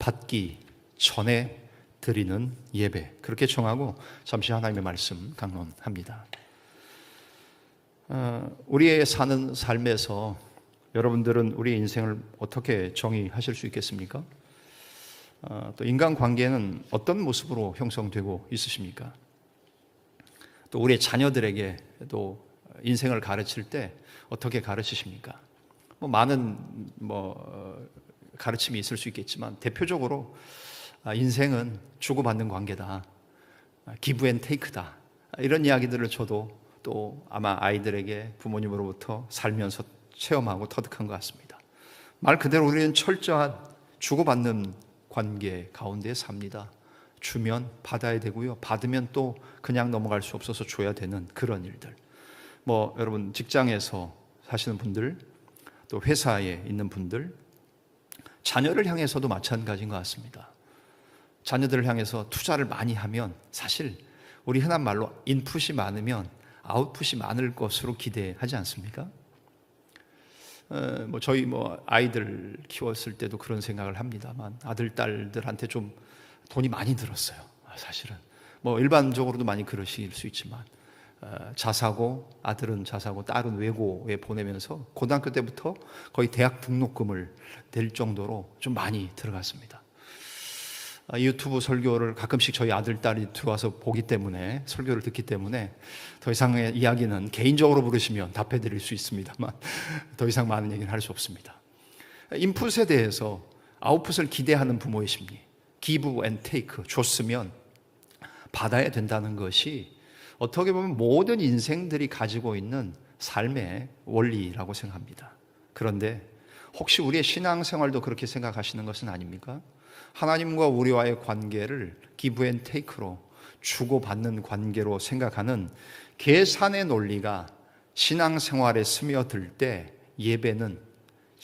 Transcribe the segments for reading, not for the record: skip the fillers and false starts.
받기 전에 드리는 예배, 그렇게 정하고 잠시 하나님의 말씀 강론합니다. 우리의 사는 삶에서 여러분들은 우리의 인생을 어떻게 정의하실 수 있겠습니까? 또 인간관계는 어떤 모습으로 형성되고 있으십니까? 또 우리의 자녀들에게 또 인생을 가르칠 때 어떻게 가르치십니까? 많은 가르침이 있을 수 있겠지만 대표적으로 인생은 주고받는 관계다, 기브 앤 테이크다, 이런 이야기들을 저도 또 아마 아이들에게 부모님으로부터 살면서 체험하고 터득한 것 같습니다. 말 그대로 우리는 철저한 주고받는 관계 가운데 삽니다. 주면 받아야 되고요, 받으면 또 그냥 넘어갈 수 없어서 줘야 되는 그런 일들. 여러분 직장에서 사시는 분들, 또 회사에 있는 분들, 자녀를 향해서도 마찬가지인 것 같습니다. 자녀들을 향해서 투자를 많이 하면 사실 우리 흔한 말로 인풋이 많으면 아웃풋이 많을 것으로 기대하지 않습니까? 저희 아이들 키웠을 때도 그런 생각을 합니다만 아들, 딸들한테 좀 돈이 많이 들었어요. 사실은 일반적으로도 많이 그러실 수 있지만 자사고, 아들은 자사고 딸은 외고에 보내면서 고등학교 때부터 거의 대학 등록금을 낼 정도로 좀 많이 들어갔습니다. 유튜브 설교를 가끔씩 저희 아들, 딸이 들어와서 보기 때문에, 설교를 듣기 때문에 더 이상의 이야기는 개인적으로 부르시면 답해 드릴 수 있습니다만 더 이상 많은 얘기는 할 수 없습니다. 인풋에 대해서 아웃풋을 기대하는 부모의 심리, give and take, 줬으면 받아야 된다는 것이 어떻게 보면 모든 인생들이 가지고 있는 삶의 원리라고 생각합니다. 그런데 혹시 우리의 신앙생활도 그렇게 생각하시는 것은 아닙니까? 하나님과 우리와의 관계를 give and take로, 주고받는 관계로 생각하는 계산의 논리가 신앙생활에 스며들 때 예배는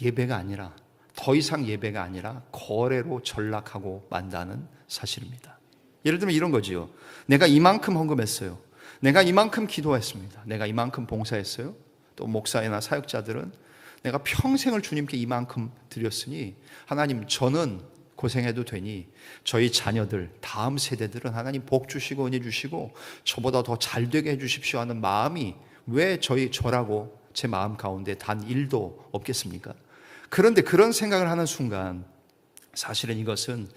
예배가 아니라, 더 이상 예배가 아니라 거래로 전락하고 만다는 사실입니다. 예를 들면 이런 거지요. 내가 이만큼 헌금했어요. 내가 이만큼 기도했습니다. 내가 이만큼 봉사했어요. 또 목사나 사역자들은 내가 평생을 주님께 이만큼 드렸으니 하나님, 저는 고생해도 되니 저희 자녀들, 다음 세대들은 하나님 복 주시고 은혜 주시고 저보다 더 잘 되게 해주십시오 하는 마음이 왜 저라고 제 마음 가운데 단 1도 없겠습니까? 그런데 그런 생각을 하는 순간 사실은 이것은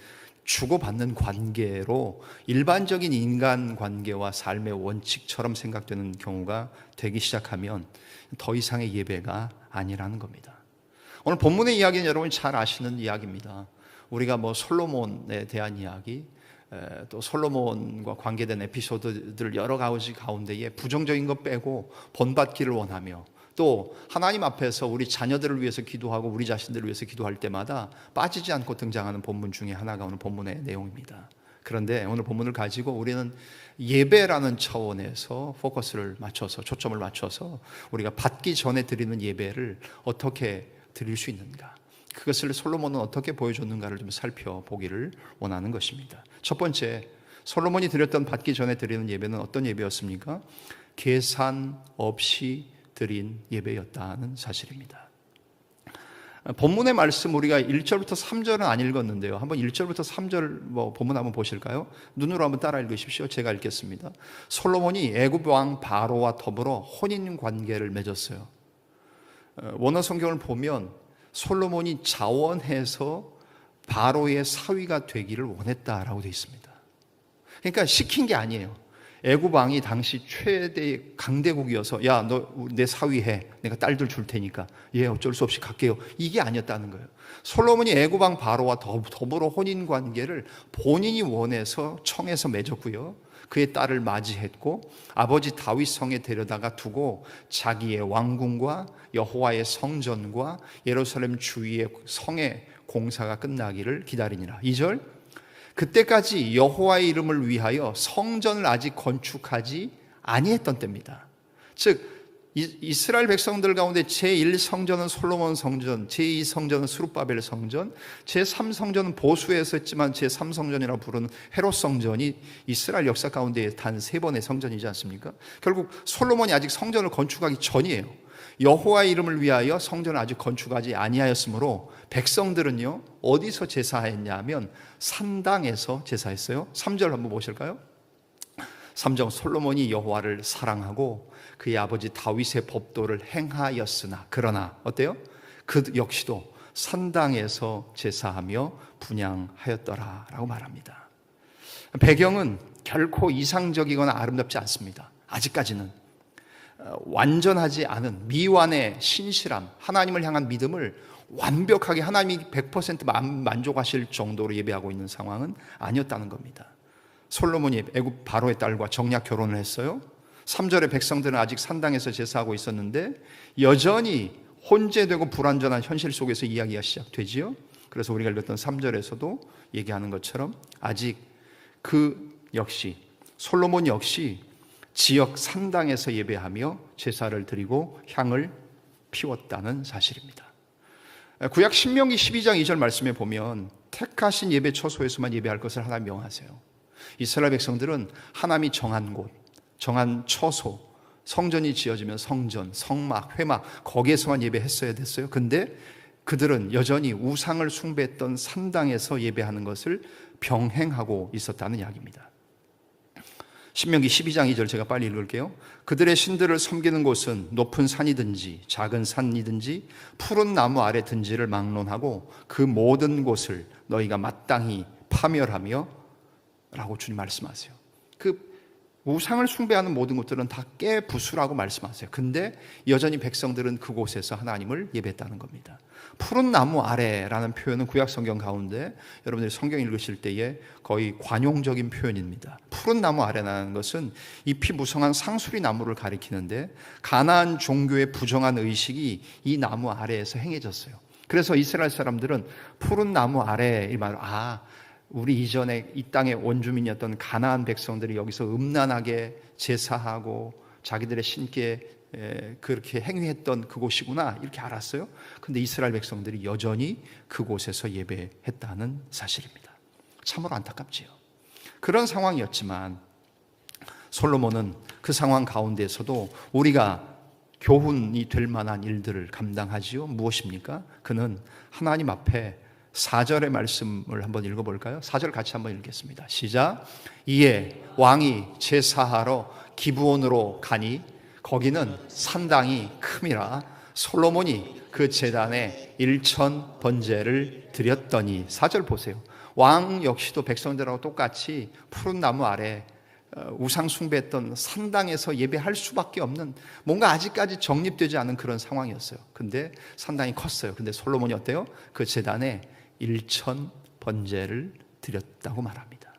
주고받는 관계로 일반적인 인간관계와 삶의 원칙처럼 생각되는 경우가 되기 시작하면 더 이상의 예배가 아니라는 겁니다. 오늘 본문의 이야기는 여러분이 잘 아시는 이야기입니다. 우리가 솔로몬에 대한 이야기, 또 솔로몬과 관계된 에피소드들 여러 가지 가운데에 부정적인 것 빼고 본받기를 원하며 또 하나님 앞에서 우리 자녀들을 위해서 기도하고 우리 자신들을 위해서 기도할 때마다 빠지지 않고 등장하는 본문 중에 하나가 오늘 본문의 내용입니다. 그런데 오늘 본문을 가지고 우리는 예배라는 차원에서 포커스를 맞춰서, 초점을 맞춰서 우리가 받기 전에 드리는 예배를 어떻게 드릴 수 있는가, 그것을 솔로몬은 어떻게 보여줬는가를 좀 살펴보기를 원하는 것입니다. 첫 번째, 솔로몬이 드렸던 받기 전에 드리는 예배는 어떤 예배였습니까? 계산 없이 드린 예배였다는 사실입니다. 본문의 말씀 우리가 1절부터 3절은 안 읽었는데요. 한번 1절부터 3절 본문 한번 보실까요? 눈으로 한번 따라 읽으십시오. 제가 읽겠습니다. 솔로몬이 애굽 왕 바로와 더불어 혼인 관계를 맺었어요. 원어 성경을 보면 솔로몬이 자원해서 바로의 사위가 되기를 원했다라고 되어 있습니다. 그러니까 시킨 게 아니에요. 애굽 왕이 당시 최대 강대국이어서 야, 너 내 사위해, 내가 딸들 줄 테니까 예, 어쩔 수 없이 갈게요, 이게 아니었다는 거예요. 솔로몬이 애굽 왕 바로와 더불어 혼인 관계를 본인이 원해서 청해서 맺었고요, 그의 딸을 맞이했고 아버지 다윗 성에 데려다가 두고 자기의 왕궁과 여호와의 성전과 예루살렘 주위의 성의 공사가 끝나기를 기다리니라. 2절, 그때까지 여호와의 이름을 위하여 성전을 아직 건축하지 아니했던 때입니다. 즉 이스라엘 백성들 가운데 제1성전은 솔로몬 성전, 제2성전은 스룹바벨 성전, 제3성전은 보수에서 했지만 제3성전이라고 부르는 헤롯 성전이 이스라엘 역사 가운데 단 3번의 성전이지 않습니까? 결국 솔로몬이 아직 성전을 건축하기 전이에요. 여호와의 이름을 위하여 성전을 아직 건축하지 아니하였으므로 백성들은요 어디서 제사했냐 하면 산당에서 제사했어요. 3절 한번 보실까요? 3절 솔로몬이 여호와를 사랑하고 그의 아버지 다윗의 법도를 행하였으나 그러나 어때요? 그 역시도 산당에서 제사하며 분향하였더라 라고 말합니다. 배경은 결코 이상적이거나 아름답지 않습니다. 아직까지는 완전하지 않은 미완의 신실함, 하나님을 향한 믿음을 완벽하게 하나님이 100% 만족하실 정도로 예배하고 있는 상황은 아니었다는 겁니다. 솔로몬이 애굽 바로의 딸과 정략 결혼을 했어요. 3절에 백성들은 아직 산당에서 제사하고 있었는데 여전히 혼재되고 불완전한 현실 속에서 이야기가 시작되지요. 그래서 우리가 읽었던 3절에서도 얘기하는 것처럼 아직 그 역시 솔로몬 역시 지역 산당에서 예배하며 제사를 드리고 향을 피웠다는 사실입니다. 구약 신명기 12장 2절 말씀에 보면 택하신 예배 처소에서만 예배할 것을 하나님 명하세요. 이스라엘 백성들은 하나님이 정한 곳, 정한 처소, 성전이 지어지면 성전, 성막, 회막 거기에서만 예배했어야 됐어요. 근데 그들은 여전히 우상을 숭배했던 산당에서 예배하는 것을 병행하고 있었다는 이야기입니다. 신명기 12장 2절 제가 빨리 읽을게요. 그들의 신들을 섬기는 곳은 높은 산이든지 작은 산이든지 푸른 나무 아래 든지를 막론하고 그 모든 곳을 너희가 마땅히 파멸하며 라고 주님 말씀하세요. 그 우상을 숭배하는 모든 것들은 다 깨부수라고 말씀하세요. 근데 여전히 백성들은 그곳에서 하나님을 예배했다는 겁니다. 푸른 나무 아래라는 표현은 구약 성경 가운데 여러분들이 성경 읽으실 때에 거의 관용적인 표현입니다. 푸른 나무 아래라는 것은 잎이 무성한 상수리 나무를 가리키는데 가나안 종교의 부정한 의식이 이 나무 아래에서 행해졌어요. 그래서 이스라엘 사람들은 푸른 나무 아래 이 말을 우리 이전에 이 땅의 원주민이었던 가나안 백성들이 여기서 음란하게 제사하고 자기들의 신께 그렇게 행위했던 그곳이구나 이렇게 알았어요. 근데 이스라엘 백성들이 여전히 그곳에서 예배했다는 사실입니다. 참으로 안타깝지요. 그런 상황이었지만 솔로몬은 그 상황 가운데서도 우리가 교훈이 될 만한 일들을 감당하지요. 무엇입니까? 그는 하나님 앞에 4절의 말씀을 한번 읽어볼까요? 4절 같이 한번 읽겠습니다. 시작. 이에 왕이 제사하러 기브온으로 가니 거기는 산당이 큼이라 솔로몬이 그 제단에 1천 번제를 드렸더니 4절 보세요. 왕 역시도 백성들하고 똑같이 푸른 나무 아래 우상 숭배했던 산당에서 예배할 수밖에 없는 뭔가 아직까지 정립되지 않은 그런 상황이었어요. 근데 산당이 컸어요. 근데 솔로몬이 어때요? 그 제단에 1천 번제를 드렸다고 말합니다.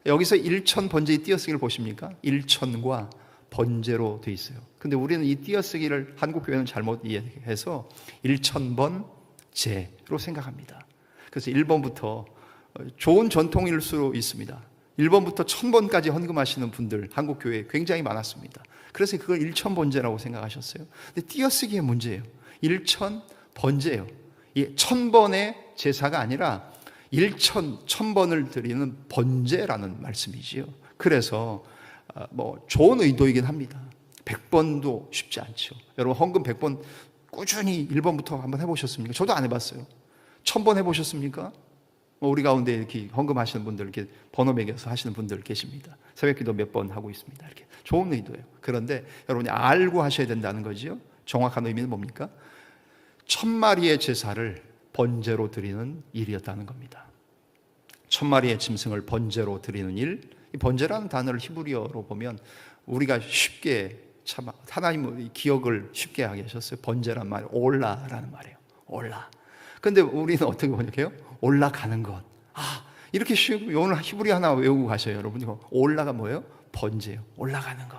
여기서 1천 번제의 띄어쓰기를 보십니까? 1천과 번제로 돼 있어요. 근데 우리는 이 띄어쓰기를 한국 교회는 잘못 이해해서 1,000번제로 생각합니다. 그래서 1번부터 좋은 전통일 수 있습니다. 1번부터 1000번까지 헌금하시는 분들 한국 교회에 굉장히 많았습니다. 그래서 그걸 1,000번제라고 생각하셨어요. 근데 띄어쓰기의 문제예요. 1,000번제예요. 1000번의 제사가 아니라 1000번을 드리는 번제라는 말씀이지요. 그래서 좋은 의도이긴 합니다. 100번도 쉽지 않죠. 여러분 헌금 100번 꾸준히 1번부터 한번 해보셨습니까? 저도 안 해봤어요. 1000번 해보셨습니까? 우리 가운데 이렇게 헌금하시는 분들, 이렇게 번호 매겨서 하시는 분들 계십니다. 새벽기도 몇 번 하고 있습니다. 이렇게 좋은 의도예요. 그런데 여러분이 알고 하셔야 된다는 거지요. 정확한 의미는 뭡니까? 1000마리의 제사를 번제로 드리는 일이었다는 겁니다. 1000마리의 짐승을 번제로 드리는 일. 이 번제라는 단어를 히브리어로 보면 우리가 쉽게 참 하나님의 기억을 쉽게 하게 하셨어요. 번제란 말, 올라라는 말이에요. 올라. 근데 우리는 어떻게 번역해요? 올라가는 것. 이렇게 쉬고 오늘 히브리 하나 외우고 가셔요, 여러분. 올라가 뭐예요? 번제예요. 올라가는 것.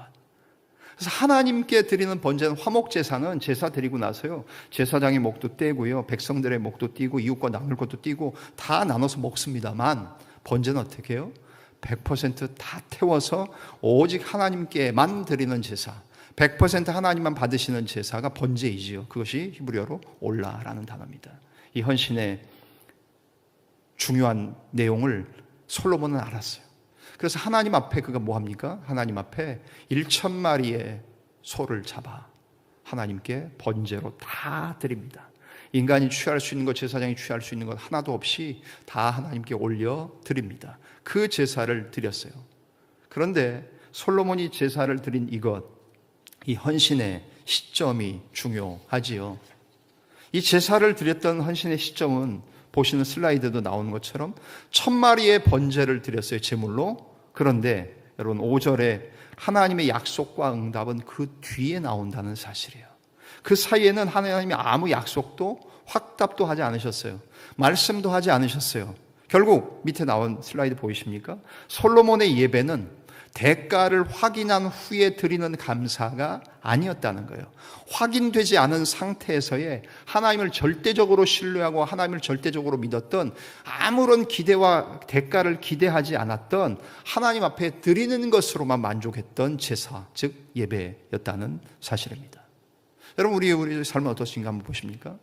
그래서 하나님께 드리는 번제는 화목제사는 제사 드리고 나서요, 제사장의 목도 떼고요, 백성들의 목도 떼고 이웃과 나눌 것도 떼고 다 나눠서 먹습니다만 번제는 어떻게 해요? 100%다 태워서 오직 하나님께만 드리는 제사, 100% 하나님만 받으시는 제사가 번제이지요. 그것이 히브리어로 올라라는 단어입니다. 이 헌신의 중요한 내용을 솔로몬은 알았어요. 그래서 하나님 앞에 그가 뭐합니까? 하나님 앞에 1,000마리의 소를 잡아 하나님께 번제로 다 드립니다. 인간이 취할 수 있는 것, 제사장이 취할 수 있는 것 하나도 없이 다 하나님께 올려 드립니다. 그 제사를 드렸어요. 그런데 솔로몬이 제사를 드린 이 헌신의 시점이 중요하지요. 이 제사를 드렸던 헌신의 시점은 보시는 슬라이드도 나오는 것처럼 1000마리의 번제를 드렸어요, 제물로. 그런데 여러분 5절에 하나님의 약속과 응답은 그 뒤에 나온다는 사실이에요. 그 사이에는 하나님이 아무 약속도 확답도 하지 않으셨어요. 말씀도 하지 않으셨어요. 결국 밑에 나온 슬라이드 보이십니까? 솔로몬의 예배는 대가를 확인한 후에 드리는 감사가 아니었다는 거예요. 확인되지 않은 상태에서의 하나님을 절대적으로 신뢰하고 하나님을 절대적으로 믿었던, 아무런 기대와 대가를 기대하지 않았던 하나님 앞에 드리는 것으로만 만족했던 제사, 즉 예배였다는 사실입니다. 여러분, 우리 삶은 어떠신가 한번 보십니까?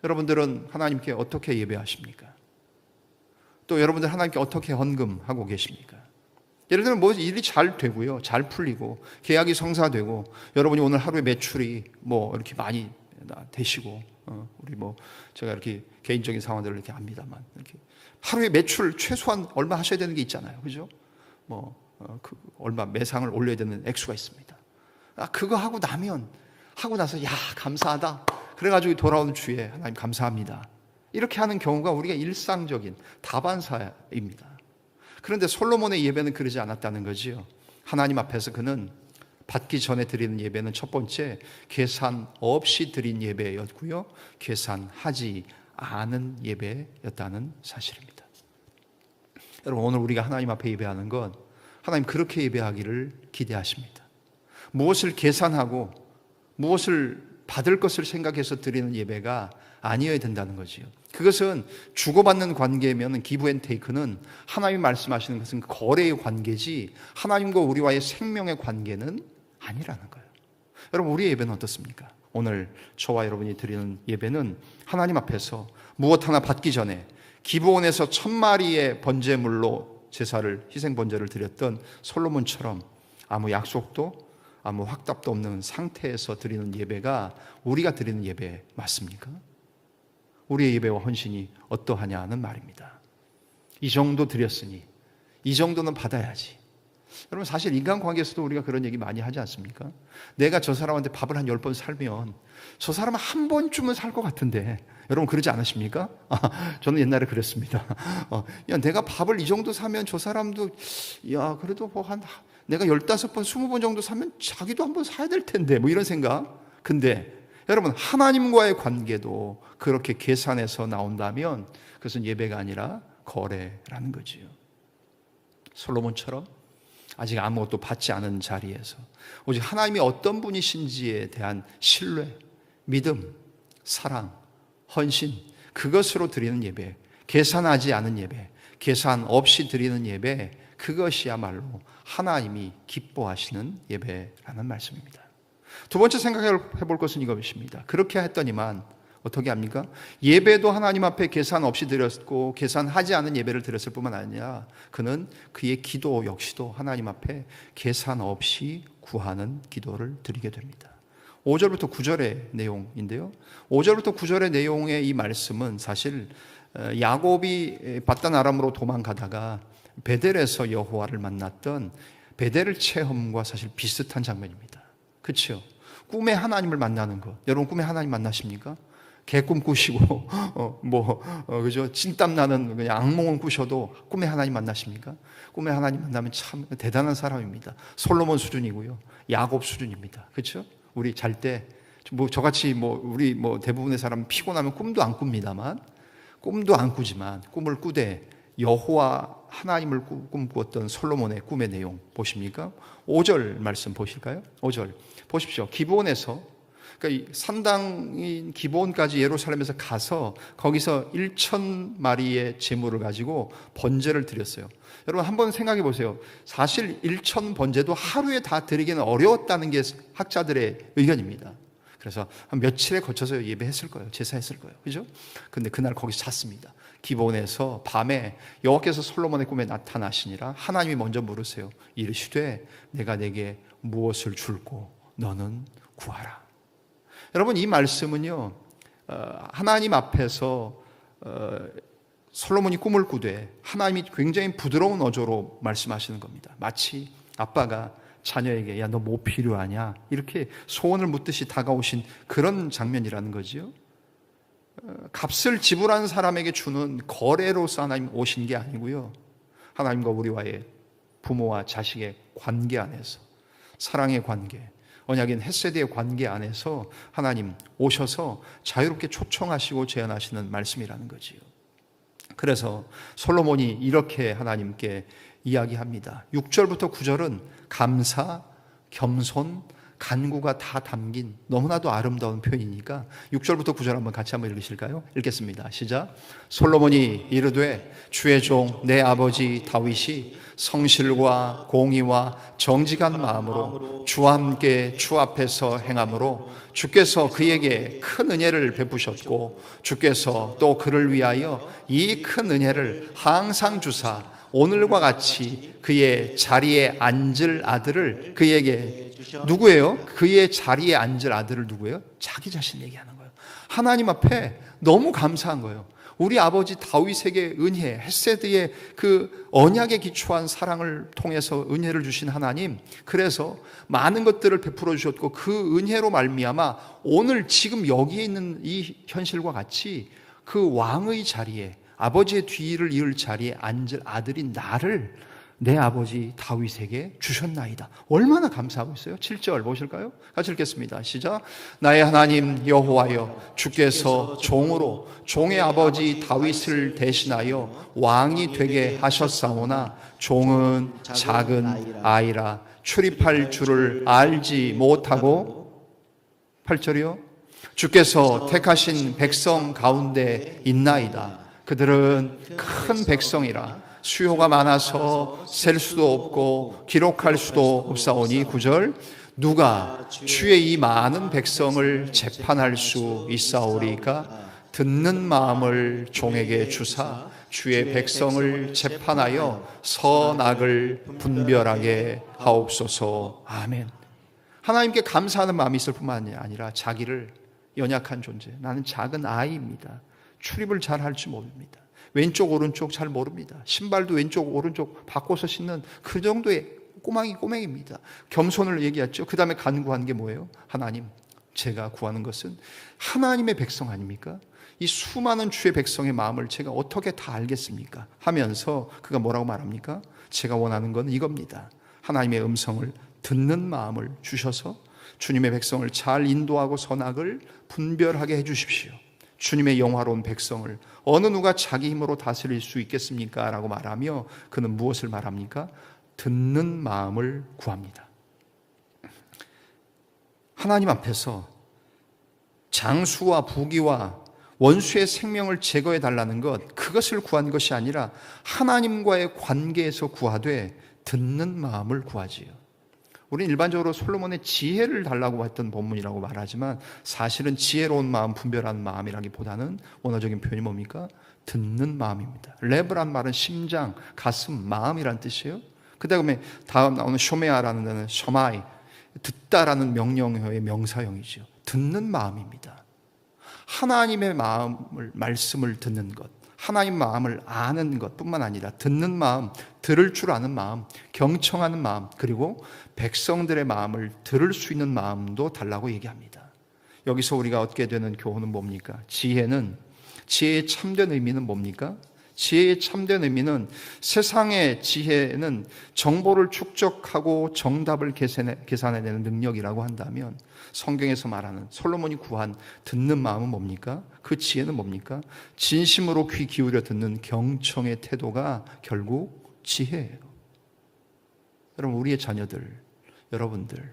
여러분들은 하나님께 어떻게 예배하십니까? 또 여러분들 하나님께 어떻게 헌금하고 계십니까? 예를 들면 뭐 일이 잘 되고요, 잘 풀리고 계약이 성사되고 여러분이 오늘 하루에 매출이 뭐 이렇게 많이 되시고, 우리 뭐 제가 이렇게 개인적인 상황들을 이렇게 압니다만, 이렇게 하루에 매출 최소한 얼마 하셔야 되는 게 있잖아요, 그죠? 얼마 매상을 올려야 되는 액수가 있습니다. 그거 하고 나서 야 감사하다. 그래가지고 돌아오는 주에 하나님 감사합니다. 이렇게 하는 경우가 우리가 일상적인 다반사입니다. 그런데 솔로몬의 예배는 그러지 않았다는 거지요. 하나님 앞에서 그는 받기 전에 드리는 예배는 첫 번째, 계산 없이 드린 예배였고요, 계산하지 않은 예배였다는 사실입니다. 여러분, 오늘 우리가 하나님 앞에 예배하는 건 하나님 그렇게 예배하기를 기대하십니다. 무엇을 계산하고 무엇을 받을 것을 생각해서 드리는 예배가 아니어야 된다는 거지요. 그것은 주고받는 관계면 기브 앤 테이크는 하나님이 말씀하시는 것은 거래의 관계지 하나님과 우리와의 생명의 관계는 아니라는 거예요. 여러분, 우리의 예배는 어떻습니까? 오늘 저와 여러분이 드리는 예배는 하나님 앞에서 무엇 하나 받기 전에 기브온에서 1000마리의 번제물로 제사를, 희생 번제를 드렸던 솔로몬처럼 아무 약속도 아무 확답도 없는 상태에서 드리는 예배가 우리가 드리는 예배 맞습니까? 우리의 예배와 헌신이 어떠하냐는 말입니다. 이 정도 드렸으니 이 정도는 받아야지. 여러분, 사실 인간관계에서도 우리가 그런 얘기 많이 하지 않습니까? 내가 저 사람한테 밥을 한 10번 살면 저 사람은 한 번쯤은 살 것 같은데, 여러분 그러지 않으십니까? 저는 옛날에 그랬습니다. 야, 내가 밥을 이 정도 사면 저 사람도, 야, 그래도 뭐 내가 15번, 20번 정도 사면 자기도 한번 사야 될 텐데, 뭐 이런 생각. 근데 여러분, 하나님과의 관계도 그렇게 계산해서 나온다면 그것은 예배가 아니라 거래라는 거지요. 솔로몬처럼 아직 아무것도 받지 않은 자리에서 오직 하나님이 어떤 분이신지에 대한 신뢰, 믿음, 사랑, 헌신, 그것으로 드리는 예배, 계산하지 않은 예배, 계산 없이 드리는 예배, 그것이야말로 하나님이 기뻐하시는 예배라는 말씀입니다. 두 번째 생각해 볼 것은 이것입니다. 그렇게 했더니만 어떻게 합니까? 예배도 하나님 앞에 계산 없이 드렸고 계산하지 않은 예배를 드렸을 뿐만 아니라 그는 그의 기도 역시도 하나님 앞에 계산 없이 구하는 기도를 드리게 됩니다. 5절부터 9절의 내용인데요, 5절부터 9절의 내용의 이 말씀은 사실 야곱이 밧단 아람으로 도망가다가 베델에서 여호와를 만났던 베델 체험과 사실 비슷한 장면입니다. 그렇죠? 꿈에 하나님을 만나는 것. 여러분, 꿈에 하나님 만나십니까? 개꿈 꾸시고 그죠? 진땀 나는 그냥 악몽을 꾸셔도 꿈에 하나님 만나십니까? 꿈에 하나님 만나면 참 대단한 사람입니다. 솔로몬 수준이고요, 야곱 수준입니다. 그렇죠? 우리 잘 때 저같이 우리 대부분의 사람은 피곤하면 꿈도 안 꿉니다만, 꿈도 안 꾸지만 꿈을 꾸되 여호와 하나님을 꿈꾸었던 솔로몬의 꿈의 내용 보십니까? 5절 말씀 보실까요? 5절 보십시오. 기브온에서, 그러니까 산당인 기브온까지 예루살렘에서 가서 거기서 1000마리의 제물을 가지고 번제를 드렸어요. 여러분, 한번 생각해 보세요. 사실 1000 번제도 하루에 다 드리기는 어려웠다는 게 학자들의 의견입니다. 그래서 한 며칠에 거쳐서 예배했을 거예요. 제사했을 거예요. 그죠? 근데 그날 거기서 잤습니다. 기브온에서 밤에 여호와께서 솔로몬의 꿈에 나타나시니라 하나님이 먼저 물으세요. 이르시되 내가 내게 무엇을 줄고 너는 구하라. 여러분, 이 말씀은요, 하나님 앞에서 솔로몬이 꿈을 꾸되 하나님이 굉장히 부드러운 어조로 말씀하시는 겁니다. 마치 아빠가 자녀에게 야, 너 뭐 필요하냐? 이렇게 소원을 묻듯이 다가오신 그런 장면이라는 거지요. 값을 지불한 사람에게 주는 거래로서 하나님 오신 게 아니고요. 하나님과 우리와의 부모와 자식의 관계 안에서, 사랑의 관계, 언약인 헤세드의 관계 안에서 하나님 오셔서 자유롭게 초청하시고 제안하시는 말씀이라는 거지요. 그래서 솔로몬이 이렇게 하나님께 이야기합니다. 6절부터 9절은 감사, 겸손, 간구가 다 담긴 너무나도 아름다운 표현이니까 6절부터 9절 한번 같이 한번 읽으실까요? 읽겠습니다. 시작. 솔로몬이 이르되 주의 종 내 아버지 다윗이 성실과 공의와 정직한 마음으로 주와 함께 주 앞에서 행함으로 주께서 그에게 큰 은혜를 베푸셨고 주께서 또 그를 위하여 이 큰 은혜를 항상 주사 오늘과 같이 그의 자리에 앉을 아들을 그에게 누구예요? 그의 자리에 앉을 아들을 누구예요? 자기 자신 얘기하는 거예요. 하나님 앞에 너무 감사한 거예요. 우리 아버지 다윗에게 은혜, 헤세드의 그 언약에 기초한 사랑을 통해서 은혜를 주신 하나님, 그래서 많은 것들을 베풀어 주셨고 그 은혜로 말미암아 오늘 지금 여기에 있는 이 현실과 같이 그 왕의 자리에, 아버지의 뒤를 이을 자리에 앉을 아들인 나를 내 아버지 다윗에게 주셨나이다. 얼마나 감사하고 있어요? 7절 보실까요? 같이 읽겠습니다. 시작. 나의 하나님 여호와여, 주께서 종으로 종의 아버지 다윗을 대신하여 왕이 되게 하셨사오나 종은 작은 아이라 출입할 줄을 알지 못하고 8절이요. 주께서 택하신 백성 가운데 있나이다. 그들은 큰 백성이라 수요가 많아서 셀 수도 없고 기록할 수도 없사오니 9절. 누가 주의 이 많은 백성을 재판할 수 있사오리까? 듣는 마음을 종에게 주사 주의 백성을 재판하여 선악을 분별하게 하옵소서. 아멘. 하나님께 감사하는 마음이 있을 뿐만 아니라 자기를 연약한 존재, 나는 작은 아이입니다, 출입을 잘 할 줄 모릅니다, 왼쪽 오른쪽 잘 모릅니다, 신발도 왼쪽 오른쪽 바꿔서 신는 그 정도의 꼬맹입니다. 겸손을 얘기했죠. 그 다음에 간구한 게 뭐예요? 하나님, 제가 구하는 것은 하나님의 백성 아닙니까? 이 수많은 주의 백성의 마음을 제가 어떻게 다 알겠습니까? 하면서 그가 뭐라고 말합니까? 제가 원하는 건 이겁니다. 하나님의 음성을 듣는 마음을 주셔서 주님의 백성을 잘 인도하고 선악을 분별하게 해주십시오. 주님의 영화로운 백성을 어느 누가 자기 힘으로 다스릴 수 있겠습니까? 라고 말하며 그는 무엇을 말합니까? 듣는 마음을 구합니다. 하나님 앞에서 장수와 부귀와 원수의 생명을 제거해 달라는 것, 그것을 구한 것이 아니라 하나님과의 관계에서 구하되 듣는 마음을 구하지요. 우리는 일반적으로 솔로몬의 지혜를 달라고 했던 본문이라고 말하지만 사실은 지혜로운 마음, 분별하는 마음이라기보다는 원어적인 표현이 뭡니까? 듣는 마음입니다. 레브란 말은 심장, 가슴, 마음이란 뜻이에요. 그 다음에 다음 나오는 쇼메아라는 데는 셔마이, 듣다라는 명령어의 명사형이죠. 듣는 마음입니다. 하나님의 마음을, 말씀을 듣는 것, 하나님 마음을 아는 것뿐만 아니라 듣는 마음, 들을 줄 아는 마음, 경청하는 마음, 그리고 백성들의 마음을 들을 수 있는 마음도 달라고 얘기합니다. 여기서 우리가 얻게 되는 교훈은 뭡니까? 지혜의 참된 의미는 뭡니까? 지혜의 참된 의미는, 세상의 지혜는 정보를 축적하고 정답을 계산해내는 능력이라고 한다면, 성경에서 말하는 솔로몬이 구한 듣는 마음은 뭡니까? 그 지혜는 뭡니까? 진심으로 귀 기울여 듣는 경청의 태도가 결국 지혜예요. 여러분, 우리의 자녀들, 여러분들,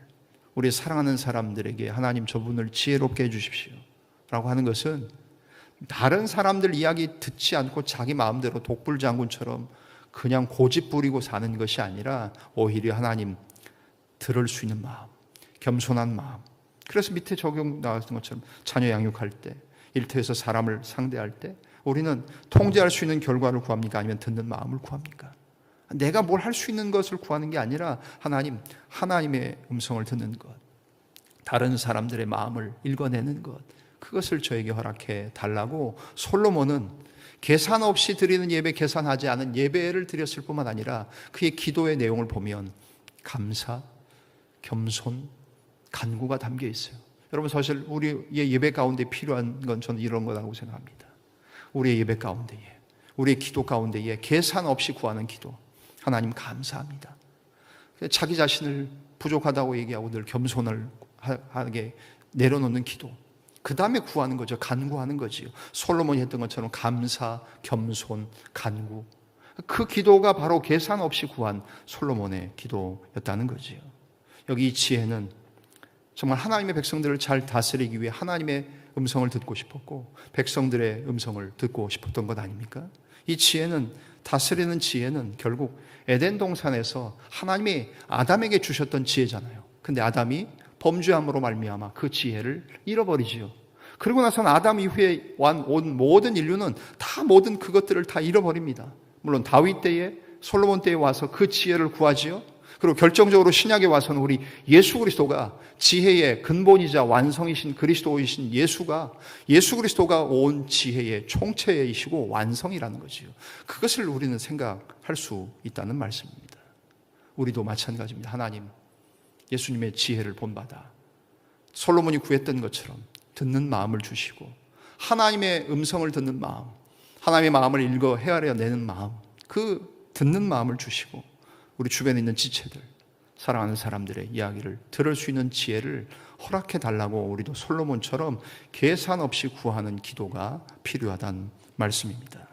우리 사랑하는 사람들에게 하나님 저분을 지혜롭게 해주십시오 라고 하는 것은 다른 사람들 이야기 듣지 않고 자기 마음대로 독불장군처럼 그냥 고집 부리고 사는 것이 아니라 오히려 하나님 들을 수 있는 마음, 겸손한 마음. 그래서 밑에 적용 나왔던 것처럼 자녀 양육할 때, 일터에서 사람을 상대할 때 우리는 통제할 수 있는 결과를 구합니까? 아니면 듣는 마음을 구합니까? 내가 뭘 할 수 있는 것을 구하는 게 아니라 하나님의 음성을 듣는 것, 다른 사람들의 마음을 읽어내는 것, 그것을 저에게 허락해 달라고 솔로몬은 계산 없이 드리는 예배, 계산하지 않은 예배를 드렸을 뿐만 아니라 그의 기도의 내용을 보면 감사, 겸손, 간구가 담겨 있어요. 여러분, 사실 우리의 예배 가운데 필요한 건 저는 이런 거라고 생각합니다. 우리의 예배 가운데에, 우리의 기도 가운데에 계산 없이 구하는 기도. 하나님 감사합니다. 자기 자신을 부족하다고 얘기하고 늘 겸손을 하게 내려놓는 기도. 그 다음에 구하는 거죠. 간구하는 거지요. 솔로몬이 했던 것처럼 감사, 겸손, 간구. 그 기도가 바로 계산 없이 구한 솔로몬의 기도였다는 거지요. 여기 이 지혜는 정말 하나님의 백성들을 잘 다스리기 위해 하나님의 음성을 듣고 싶었고 백성들의 음성을 듣고 싶었던 것 아닙니까? 이 지혜는, 다스리는 지혜는 결국 에덴 동산에서 하나님이 아담에게 주셨던 지혜잖아요. 근데 아담이 범죄함으로 말미암아 그 지혜를 잃어버리지요. 그러고 나서는 아담 이후에 온 모든 인류는 다 모든 그것들을 다 잃어버립니다. 물론 다윗 때에, 솔로몬 때에 와서 그 지혜를 구하지요. 그리고 결정적으로 신약에 와서는 우리 예수 그리스도가 지혜의 근본이자 완성이신 그리스도이신 예수 그리스도가 온 지혜의 총체이시고 완성이라는 거지요. 그것을 우리는 생각할 수 있다는 말씀입니다. 우리도 마찬가지입니다. 하나님, 예수님의 지혜를 본받아 솔로몬이 구했던 것처럼 듣는 마음을 주시고 하나님의 음성을 듣는 마음, 하나님의 마음을 읽어 헤아려내는 마음, 그 듣는 마음을 주시고 우리 주변에 있는 지체들, 사랑하는 사람들의 이야기를 들을 수 있는 지혜를 허락해 달라고 우리도 솔로몬처럼 계산 없이 구하는 기도가 필요하다는 말씀입니다.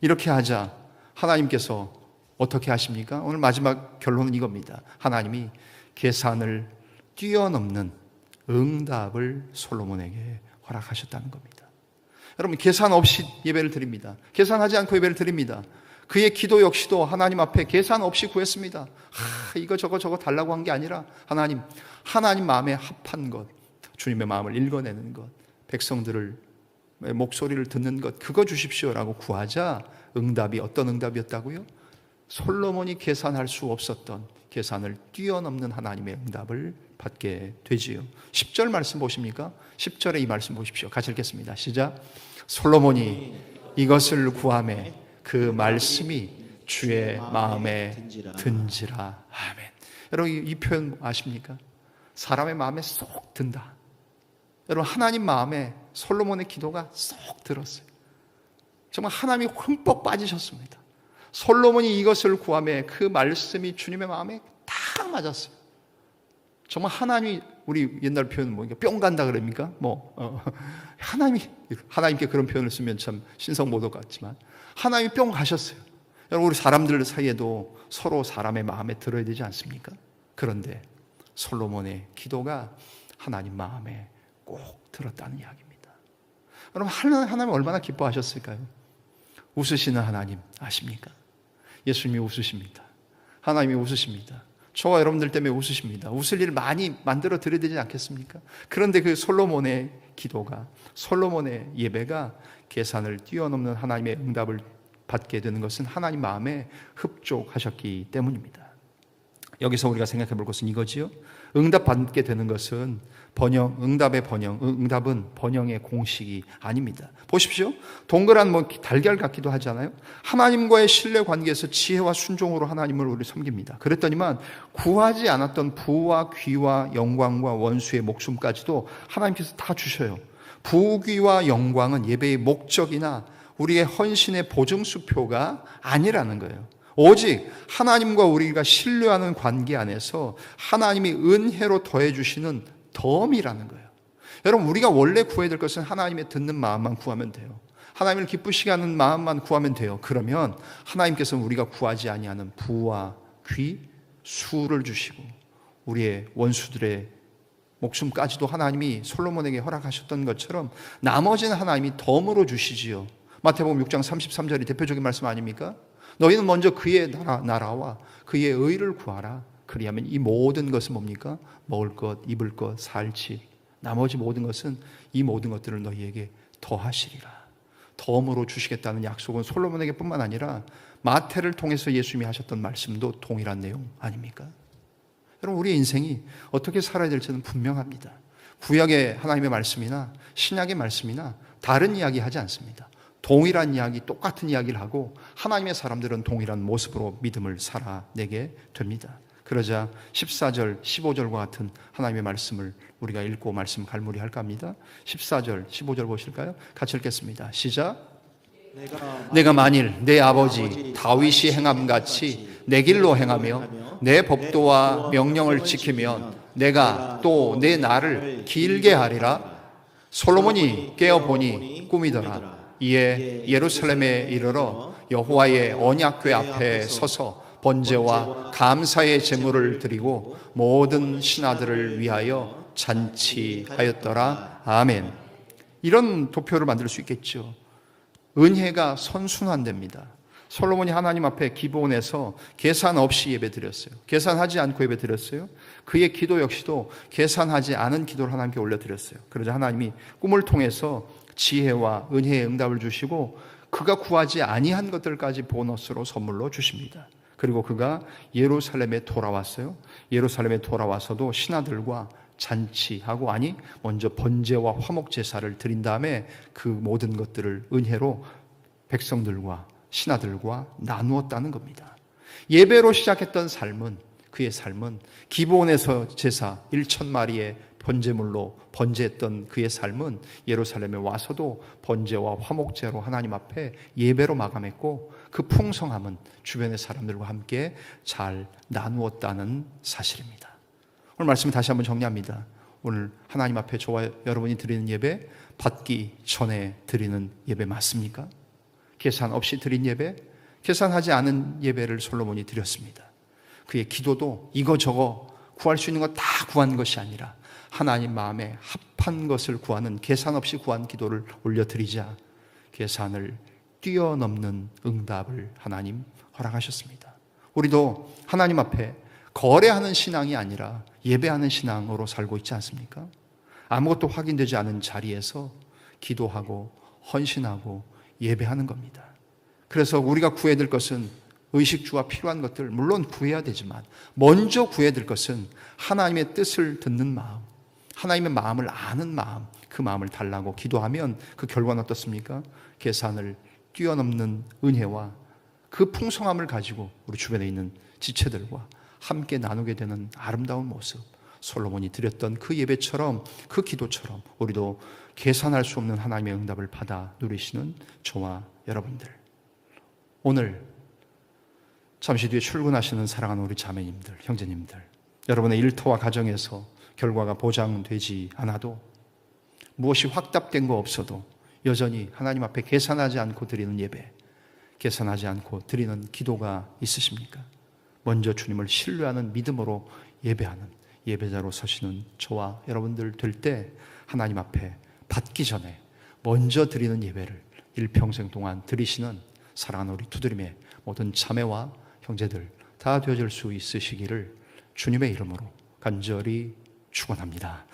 이렇게 하자 하나님께서 어떻게 하십니까? 오늘 마지막 결론은 이겁니다. 하나님이 계산을 뛰어넘는 응답을 솔로몬에게 허락하셨다는 겁니다. 여러분, 계산 없이 예배를 드립니다. 계산하지 않고 예배를 드립니다. 그의 기도 역시도 하나님 앞에 계산 없이 구했습니다. 이거 저거 달라고 한 게 아니라 하나님 마음에 합한 것, 주님의 마음을 읽어내는 것, 백성들을 목소리를 듣는 것, 그거 주십시오라고 구하자 응답이 어떤 응답이었다고요? 솔로몬이 계산할 수 없었던 계산을 뛰어넘는 하나님의 응답을 받게 되지요. 10절 말씀 보십니까? 10절에 이 말씀 보십시오. 같이 읽겠습니다. 시작. 솔로몬이 이것을 구하매 그 말씀이 주의 마음에 든지라. 아멘. 여러분, 이 표현 아십니까? 사람의 마음에 쏙 든다. 여러분, 하나님 마음에 솔로몬의 기도가 쏙 들었어요. 정말 하나님이 흠뻑 빠지셨습니다. 솔로몬이 이것을 구하며 그 말씀이 주님의 마음에 딱 맞았어요. 정말 하나님이, 우리 옛날 표현은 뭐 뿅 간다 그럽니까? 하나님께 그런 표현을 쓰면 참 신성모독 같지만 하나님이 뿅 가셨어요. 여러분, 우리 사람들 사이에도 서로 사람의 마음에 들어야 되지 않습니까? 그런데 솔로몬의 기도가 하나님 마음에 꼭 들었다는 이야기입니다. 여러분, 하나님 얼마나 기뻐하셨을까요? 웃으시는 하나님 아십니까? 예수님이 웃으십니다. 하나님이 웃으십니다. 저와 여러분들 때문에 웃으십니다. 웃을 일 많이 만들어 드려야 되지 않겠습니까? 그런데 그 솔로몬의 기도가, 솔로몬의 예배가 계산을 뛰어넘는 하나님의 응답을 받게 되는 것은 하나님 마음에 흡족하셨기 때문입니다. 여기서 우리가 생각해 볼 것은 이거지요. 응답 받게 되는 것은 응답은 번영의 공식이 아닙니다. 보십시오. 동그란 달걀 같기도 하잖아요. 하나님과의 신뢰 관계에서 지혜와 순종으로 하나님을 우리 섬깁니다. 그랬더니만 구하지 않았던 부와 귀와 영광과 원수의 목숨까지도 하나님께서 다 주셔요. 부귀와 영광은 예배의 목적이나 우리의 헌신의 보증수표가 아니라는 거예요. 오직 하나님과 우리가 신뢰하는 관계 안에서 하나님이 은혜로 더해주시는 덤이라는 거예요. 여러분, 우리가 원래 구해야 될 것은 하나님의 듣는 마음만 구하면 돼요. 하나님을 기쁘시게 하는 마음만 구하면 돼요. 그러면 하나님께서는 우리가 구하지 아니하는 부와 귀, 수를 주시고 우리의 원수들의 목숨까지도 하나님이 솔로몬에게 허락하셨던 것처럼 나머지는 하나님이 덤으로 주시지요. 마태복음 6장 33절이 대표적인 말씀 아닙니까? 너희는 먼저 그의 나라와 그의 의를 구하라. 그리하면 이 모든 것은 뭡니까? 먹을 것, 입을 것, 살 집, 나머지 모든 것은 이 모든 것들을 너희에게 더하시리라. 덤으로 주시겠다는 약속은 솔로몬에게 뿐만 아니라 마태를 통해서 예수님이 하셨던 말씀도 동일한 내용 아닙니까? 여러분, 우리의 인생이 어떻게 살아야 될지는 분명합니다. 구약의 하나님의 말씀이나 신약의 말씀이나 다른 이야기 하지 않습니다. 동일한 이야기, 똑같은 이야기를 하고 하나님의 사람들은 동일한 모습으로 믿음을 살아내게 됩니다. 그러자 14절, 15절과 같은 하나님의 말씀을 우리가 읽고 말씀 갈무리할까 합니다. 14절, 15절 보실까요? 같이 읽겠습니다. 시작. 내가 만일 내 아버지 다윗이 행함같이 내 길로 행하며 내 법도와 명령을 지키면 내가 또 내 날을 길게 하리라. 솔로몬이 깨어보니 꿈이더라. 이에 예루살렘에 이르러 여호와의 언약궤 앞에 서서 번제와 감사의 제물을 드리고 모든 신하들을 위하여 잔치하였더라. 아멘. 이런 도표를 만들 수 있겠죠. 은혜가 선순환됩니다. 솔로몬이 하나님 앞에 기본에서 계산 없이 예배드렸어요. 계산하지 않고 예배드렸어요. 그의 기도 역시도 계산하지 않은 기도를 하나님께 올려드렸어요. 그러자 하나님이 꿈을 통해서 지혜와 은혜의 응답을 주시고 그가 구하지 아니한 것들까지 보너스로 선물로 주십니다. 그리고 그가 예루살렘에 돌아왔어요. 예루살렘에 돌아와서도 신하들과 잔치하고, 아니 먼저 번제와 화목 제사를 드린 다음에 그 모든 것들을 은혜로 백성들과 신하들과 나누었다는 겁니다. 예배로 시작했던 삶은, 그의 삶은 기브온에서 제사 1,000마리의 번제물로 번제했던 그의 삶은 예루살렘에 와서도 번제와 화목제로 하나님 앞에 예배로 마감했고, 그 풍성함은 주변의 사람들과 함께 잘 나누었다는 사실입니다. 오늘 말씀을 다시 한번 정리합니다. 오늘 하나님 앞에 저와 여러분이 드리는 예배, 받기 전에 드리는 예배 맞습니까? 계산 없이 드린 예배, 계산하지 않은 예배를 솔로몬이 드렸습니다. 그의 기도도 이거저거 구할 수 있는 거 다 구한 것이 아니라 하나님 마음에 합한 것을 구하는, 계산 없이 구한 기도를 올려드리자 계산을 뛰어넘는 응답을 하나님 허락하셨습니다. 우리도 하나님 앞에 거래하는 신앙이 아니라 예배하는 신앙으로 살고 있지 않습니까? 아무것도 확인되지 않은 자리에서 기도하고 헌신하고 예배하는 겁니다. 그래서 우리가 구해야 될 것은 의식주와 필요한 것들 물론 구해야 되지만 먼저 구해야 될 것은 하나님의 뜻을 듣는 마음, 하나님의 마음을 아는 마음, 그 마음을 달라고 기도하면 그 결과는 어떻습니까? 계산을 뛰어넘는 은혜와 그 풍성함을 가지고 우리 주변에 있는 지체들과 함께 나누게 되는 아름다운 모습, 솔로몬이 드렸던 그 예배처럼, 그 기도처럼 우리도 계산할 수 없는 하나님의 응답을 받아 누리시는 저와 여러분들, 오늘 잠시 뒤에 출근하시는 사랑하는 우리 자매님들, 형제님들, 여러분의 일터와 가정에서 결과가 보장되지 않아도, 무엇이 확답된 거 없어도 여전히 하나님 앞에 계산하지 않고 드리는 예배, 계산하지 않고 드리는 기도가 있으십니까? 먼저 주님을 신뢰하는 믿음으로 예배하는 예배자로 서시는 저와 여러분들 될 때 하나님 앞에 받기 전에 먼저 드리는 예배를 일평생 동안 드리시는 사랑하는 우리 두드림의 모든 자매와 형제들 다 되어질 수 있으시기를 주님의 이름으로 간절히 축원합니다.